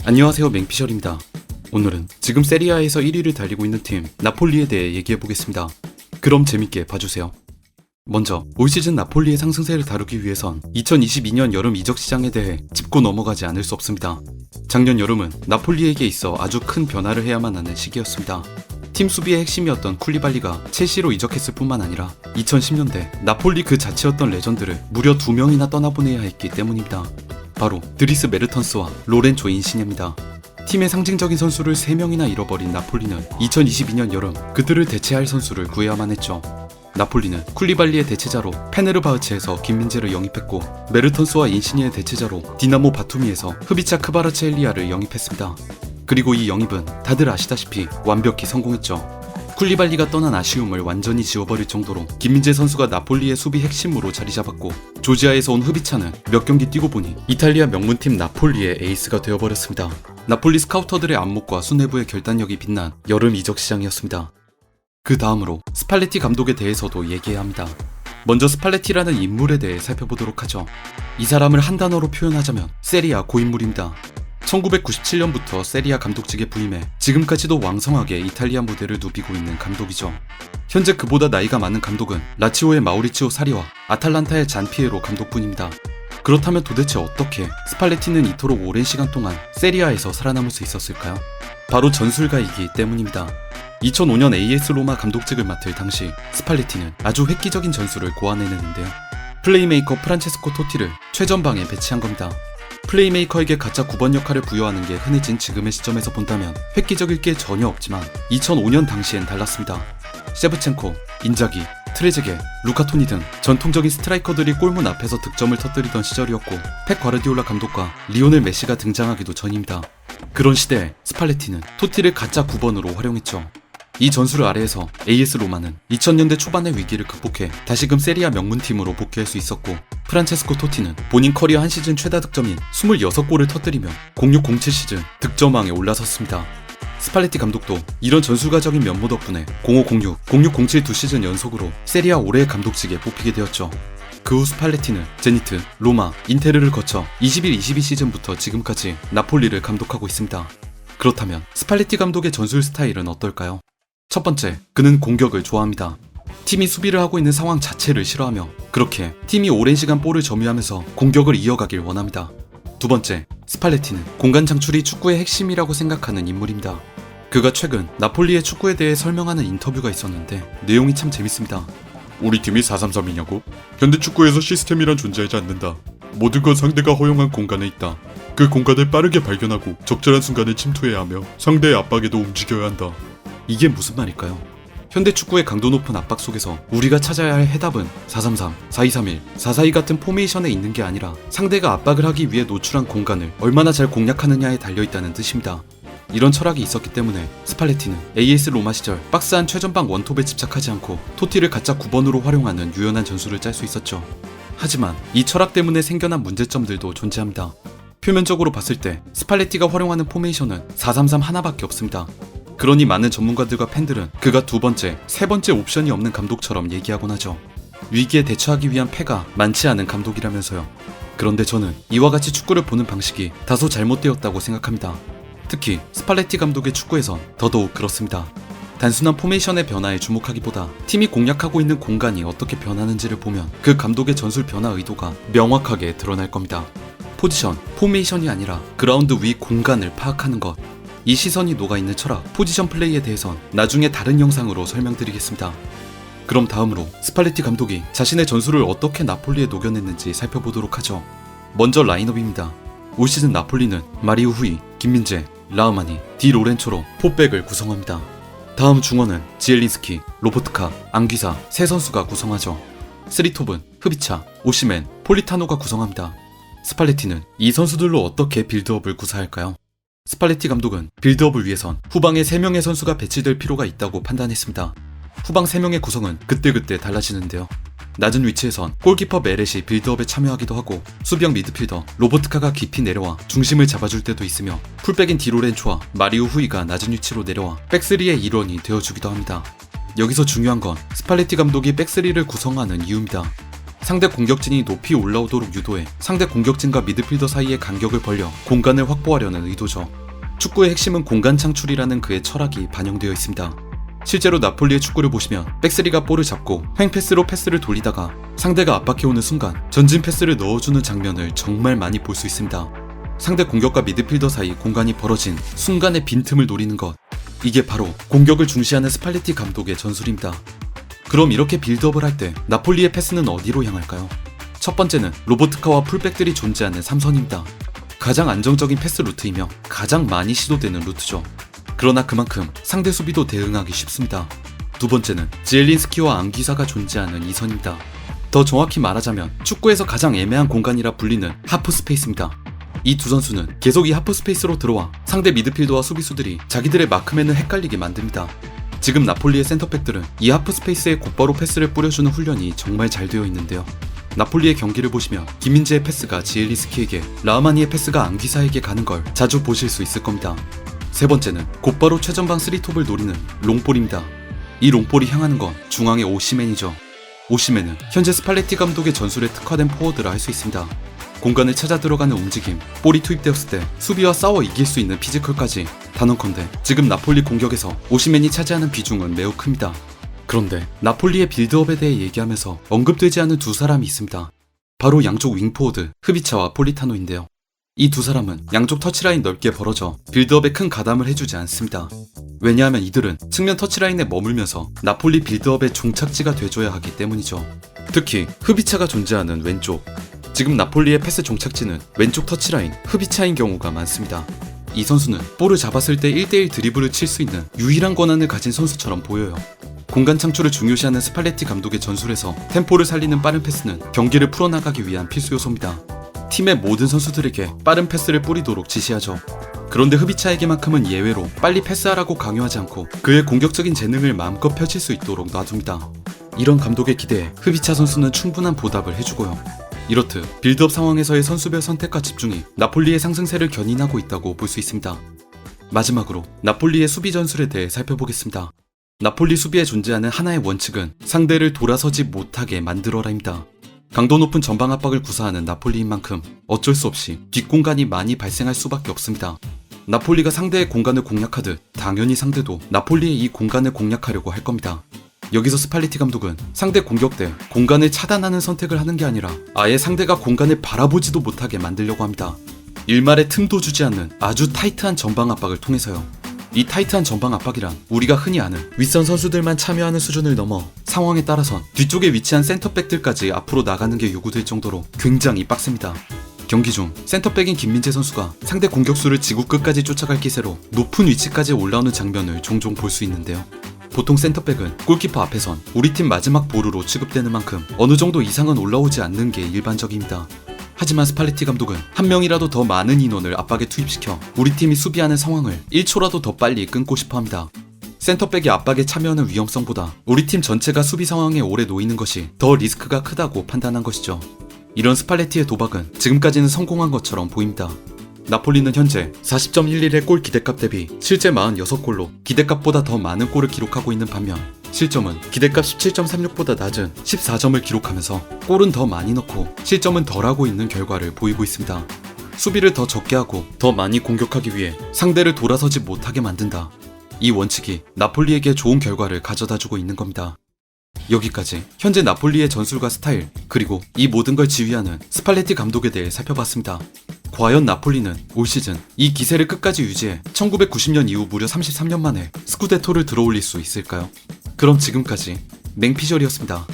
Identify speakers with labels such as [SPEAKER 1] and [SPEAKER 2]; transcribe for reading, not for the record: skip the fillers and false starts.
[SPEAKER 1] 안녕하세요, 맹피셜입니다. 오늘은 지금 세리아에서 1위를 달리고 있는 팀 나폴리에 대해 얘기해보겠습니다. 그럼 재밌게 봐주세요. 먼저 올 시즌 나폴리의 상승세를 다루기 위해선 2022년 여름 이적 시장에 대해 짚고 넘어가지 않을 수 없습니다. 작년 여름은 나폴리에게 있어 아주 큰 변화를 해야만 하는 시기였습니다. 팀 수비의 핵심이었던 쿨리발리가 첼시로 이적했을 뿐만 아니라 2010년대 나폴리 그 자체였던 레전드를 무려 2명이나 떠나보내야 했기 때문입니다. 바로 드리스 메르턴스와 로렌조 인시냐입니다. 팀의 상징적인 선수를 3명이나 잃어버린 나폴리는 2022년 여름 그들을 대체할 선수를 구해야만 했죠. 나폴리는 쿨리발리의 대체자로 페네르바흐체에서 김민재를 영입했고, 메르턴스와 인시니의 대체자로 디나모 바투미에서 흐비차 크바라체엘리아를 영입했습니다. 그리고 이 영입은 다들 아시다시피 완벽히 성공했죠. 쿨리발리가 떠난 아쉬움을 완전히 지워버릴 정도로 김민재 선수가 나폴리의 수비 핵심으로 자리잡았고, 조지아에서 온 흐비차는 몇 경기 뛰고 보니 이탈리아 명문팀 나폴리의 에이스가 되어버렸습니다. 나폴리 스카우터들의 안목과 수뇌부의 결단력이 빛난 여름 이적 시장이었습니다. 그 다음으로 스팔레티 감독에 대해서도 얘기해야 합니다. 먼저 스팔레티라는 인물에 대해 살펴보도록 하죠. 이 사람을 한 단어로 표현하자면 세리아 고인물입니다. 1997년부터 세리아 감독직에 부임해 지금까지도 왕성하게 이탈리아 무대를 누비고 있는 감독이죠. 현재 그보다 나이가 많은 감독은 라치오의 마우리치오 사리와 아탈란타의 잔피에로 감독뿐입니다. 그렇다면 도대체 어떻게 스팔레티는 이토록 오랜 시간 동안 세리아에서 살아남을 수 있었을까요? 바로 전술가이기 때문입니다. 2005년 AS 로마 감독직을 맡을 당시 스팔레티는 아주 획기적인 전술을 고안해내는데요. 플레이메이커 프란체스코 토티를 최전방에 배치한 겁니다. 플레이메이커에게 가짜 9번 역할을 부여하는 게 흔해진 지금의 시점에서 본다면 획기적일 게 전혀 없지만 2005년 당시엔 달랐습니다. 셰브첸코, 인자기, 트레제게, 루카토니 등 전통적인 스트라이커들이 골문 앞에서 득점을 터뜨리던 시절이었고, 펩 과르디올라 감독과 리오넬 메시가 등장하기도 전입니다. 그런 시대에 스팔레티는 토티를 가짜 9번으로 활용했죠. 이 전술 아래에서 AS 로마는 2000년대 초반의 위기를 극복해 다시금 세리아 명문팀으로 복귀할 수 있었고, 프란체스코 토티는 본인 커리어 한 시즌 최다 득점인 26골을 터뜨리며 06-07 시즌 득점왕에 올라섰습니다. 스팔레티 감독도 이런 전술가적인 면모 덕분에 05-06, 06-07 두 시즌 연속으로 세리아 올해의 감독직에 뽑히게 되었죠. 그 후 스팔레티는 제니트, 로마, 인테르를 거쳐 21-22 시즌부터 지금까지 나폴리를 감독하고 있습니다. 그렇다면 스팔레티 감독의 전술 스타일은 어떨까요? 첫 번째, 그는 공격을 좋아합니다. 팀이 수비를 하고 있는 상황 자체를 싫어하며, 그렇게 팀이 오랜 시간 볼을 점유하면서 공격을 이어가길 원합니다. 두 번째, 스팔레티는 공간 창출이 축구의 핵심이라고 생각하는 인물입니다. 그가 최근 나폴리의 축구에 대해 설명하는 인터뷰가 있었는데 내용이 참 재밌습니다.
[SPEAKER 2] 우리 팀이 4-3-3이냐고? 현대 축구에서 시스템이란 존재하지 않는다. 모든 건 상대가 허용한 공간에 있다. 그 공간을 빠르게 발견하고 적절한 순간에 침투해야 하며 상대의 압박에도 움직여야 한다.
[SPEAKER 1] 이게 무슨 말일까요? 현대 축구의 강도 높은 압박 속에서 우리가 찾아야 할 해답은 4-3-3, 4-2-3-1, 4-4-2 같은 포메이션에 있는 게 아니라 상대가 압박을 하기 위해 노출한 공간을 얼마나 잘 공략하느냐에 달려있다는 뜻입니다. 이런 철학이 있었기 때문에 스팔레티는 AS 로마 시절 박스한 최전방 원톱에 집착하지 않고 토티를 가짜 9번으로 활용하는 유연한 전술을 짤 수 있었죠. 하지만 이 철학 때문에 생겨난 문제점들도 존재합니다. 표면적으로 봤을 때 스팔레티가 활용하는 포메이션은 4-3-3 하나밖에 없습니다. 그러니 많은 전문가들과 팬들은 그가 두 번째, 세 번째 옵션이 없는 감독처럼 얘기하곤 하죠. 위기에 대처하기 위한 패가 많지 않은 감독이라면서요. 그런데 저는 이와 같이 축구를 보는 방식이 다소 잘못되었다고 생각합니다. 특히 스팔레티 감독의 축구에선 더더욱 그렇습니다. 단순한 포메이션의 변화에 주목하기보다 팀이 공략하고 있는 공간이 어떻게 변하는지를 보면 그 감독의 전술 변화 의도가 명확하게 드러날 겁니다. 포지션, 포메이션이 아니라 그라운드 위 공간을 파악하는 것. 이 시선이 녹아있는 철학, 포지션 플레이에 대해선 나중에 다른 영상으로 설명드리겠습니다. 그럼 다음으로 스팔레티 감독이 자신의 전술을 어떻게 나폴리에 녹여냈는지 살펴보도록 하죠. 먼저 라인업입니다. 올 시즌 나폴리는 마리우 후이, 김민재, 라우마니, 디 로렌초로 4백을 구성합니다. 다음 중원은 지엘린스키, 로보트카, 앙귀사 세 선수가 구성하죠. 3톱은 흐비차, 오시멘, 폴리타노가 구성합니다. 스팔레티는 이 선수들로 어떻게 빌드업을 구사할까요? 스팔레티 감독은 빌드업을 위해선 후방에 3명의 선수가 배치될 필요가 있다고 판단했습니다. 후방 3명의 구성은 그때그때 달라지는데요. 낮은 위치에선 골키퍼 메렛이 빌드업에 참여하기도 하고, 수비형 미드필더 로보트카가 깊이 내려와 중심을 잡아줄 때도 있으며, 풀백인 디로렌초와 마리우 후이가 낮은 위치로 내려와 백스리의 일원이 되어주기도 합니다. 여기서 중요한 건 스팔레티 감독이 백스리를 구성하는 이유입니다. 상대 공격진이 높이 올라오도록 유도해 상대 공격진과 미드필더 사이의 간격을 벌려 공간을 확보하려는 의도죠. 축구의 핵심은 공간 창출이라는 그의 철학이 반영되어 있습니다. 실제로 나폴리의 축구를 보시면 백스리가 볼을 잡고 횡패스로 패스를 돌리다가 상대가 압박해오는 순간 전진 패스를 넣어주는 장면을 정말 많이 볼 수 있습니다. 상대 공격과 미드필더 사이 공간이 벌어진 순간의 빈틈을 노리는 것, 이게 바로 공격을 중시하는 스팔레티 감독의 전술입니다. 그럼 이렇게 빌드업을 할 때 나폴리의 패스는 어디로 향할까요? 첫 번째는 로보트카와 풀백들이 존재하는 3선입니다. 가장 안정적인 패스 루트이며 가장 많이 시도되는 루트죠. 그러나 그만큼 상대 수비도 대응하기 쉽습니다. 두 번째는 지엘린스키와 앙귀사가 존재하는 2선입니다. 더 정확히 말하자면 축구에서 가장 애매한 공간이라 불리는 하프 스페이스입니다. 이 두 선수는 계속 이 하프 스페이스로 들어와 상대 미드필더와 수비수들이 자기들의 마크맨을 헷갈리게 만듭니다. 지금 나폴리의 센터백들은 이 하프 스페이스에 곧바로 패스를 뿌려주는 훈련이 정말 잘 되어 있는데요. 나폴리의 경기를 보시면 김민재의 패스가 지엘린스키에게, 라흐마니의 패스가 앙귀사에게 가는 걸 자주 보실 수 있을 겁니다. 세 번째는 곧바로 최전방 3톱을 노리는 롱볼입니다. 이 롱볼이 향하는 건 중앙의 오시맨이죠. 오시맨은 현재 스팔레티 감독의 전술에 특화된 포워드라 할 수 있습니다. 공간을 찾아 들어가는 움직임, 볼이 투입되었을 때 수비와 싸워 이길 수 있는 피지컬까지, 단언컨대 지금 나폴리 공격에서 오시맨이 차지하는 비중은 매우 큽니다. 그런데 나폴리의 빌드업에 대해 얘기하면서 언급되지 않은 두 사람이 있습니다. 바로 양쪽 윙포워드 흐비차와 폴리타노인데요. 이 두 사람은 양쪽 터치라인 넓게 벌어져 빌드업에 큰 가담을 해주지 않습니다. 왜냐하면 이들은 측면 터치라인에 머물면서 나폴리 빌드업의 종착지가 돼줘야 하기 때문이죠. 특히 흐비차가 존재하는 왼쪽, 지금 나폴리의 패스 종착지는 왼쪽 터치라인 흐비차인 경우가 많습니다. 이 선수는 볼을 잡았을 때 1대1 드리블을 칠 수 있는 유일한 권한을 가진 선수처럼 보여요. 공간 창출을 중요시하는 스팔레티 감독의 전술에서 템포를 살리는 빠른 패스는 경기를 풀어나가기 위한 필수 요소입니다. 팀의 모든 선수들에게 빠른 패스를 뿌리도록 지시하죠. 그런데 흐비차에게만큼은 예외로 빨리 패스하라고 강요하지 않고 그의 공격적인 재능을 마음껏 펼칠 수 있도록 놔둡니다. 이런 감독의 기대에 흐비차 선수는 충분한 보답을 해주고요. 이렇듯 빌드업 상황에서의 선수별 선택과 집중이 나폴리의 상승세를 견인하고 있다고 볼 수 있습니다. 마지막으로 나폴리의 수비 전술에 대해 살펴보겠습니다. 나폴리 수비에 존재하는 하나의 원칙은 상대를 돌아서지 못하게 만들어라입니다. 강도 높은 전방 압박을 구사하는 나폴리인 만큼 어쩔 수 없이 뒷공간이 많이 발생할 수밖에 없습니다. 나폴리가 상대의 공간을 공략하듯 당연히 상대도 나폴리의 이 공간을 공략하려고 할 겁니다. 여기서 스팔레티 감독은 상대 공격 때 공간을 차단하는 선택을 하는 게 아니라 아예 상대가 공간을 바라보지도 못하게 만들려고 합니다. 일말의 틈도 주지 않는 아주 타이트한 전방 압박을 통해서요. 이 타이트한 전방 압박이란 우리가 흔히 아는 윗선 선수들만 참여하는 수준을 넘어 상황에 따라선 뒤쪽에 위치한 센터백들까지 앞으로 나가는 게 요구될 정도로 굉장히 빡셉니다. 경기 중 센터백인 김민재 선수가 상대 공격수를 지구 끝까지 쫓아갈 기세로 높은 위치까지 올라오는 장면을 종종 볼 수 있는데요. 보통 센터백은 골키퍼 앞에선 우리 팀 마지막 보루로 취급되는 만큼 어느 정도 이상은 올라오지 않는 게 일반적입니다. 하지만 스팔레티 감독은 한 명이라도 더 많은 인원을 압박에 투입시켜 우리 팀이 수비하는 상황을 1초라도 더 빨리 끊고 싶어 합니다. 센터백이 압박에 참여하는 위험성보다 우리 팀 전체가 수비 상황에 오래 놓이는 것이 더 리스크가 크다고 판단한 것이죠. 이런 스팔레티의 도박은 지금까지는 성공한 것처럼 보입니다. 나폴리는 현재 40.11의 골 기대값 대비 실제 46골로 기대값보다 더 많은 골을 기록하고 있는 반면 실점은 기대값 17.36보다 낮은 14점을 기록하면서 골은 더 많이 넣고 실점은 덜하고 있는 결과를 보이고 있습니다. 수비를 더 적게 하고 더 많이 공격하기 위해 상대를 돌아서지 못하게 만든다. 이 원칙이 나폴리에게 좋은 결과를 가져다주고 있는 겁니다. 여기까지 현재 나폴리의 전술과 스타일, 그리고 이 모든 걸 지휘하는 스팔레티 감독에 대해 살펴봤습니다. 과연 나폴리는 올 시즌 이 기세를 끝까지 유지해 1990년 이후 무려 33년 만에 스쿠데토를 들어올릴 수 있을까요? 그럼 지금까지 맹피셜이었습니다.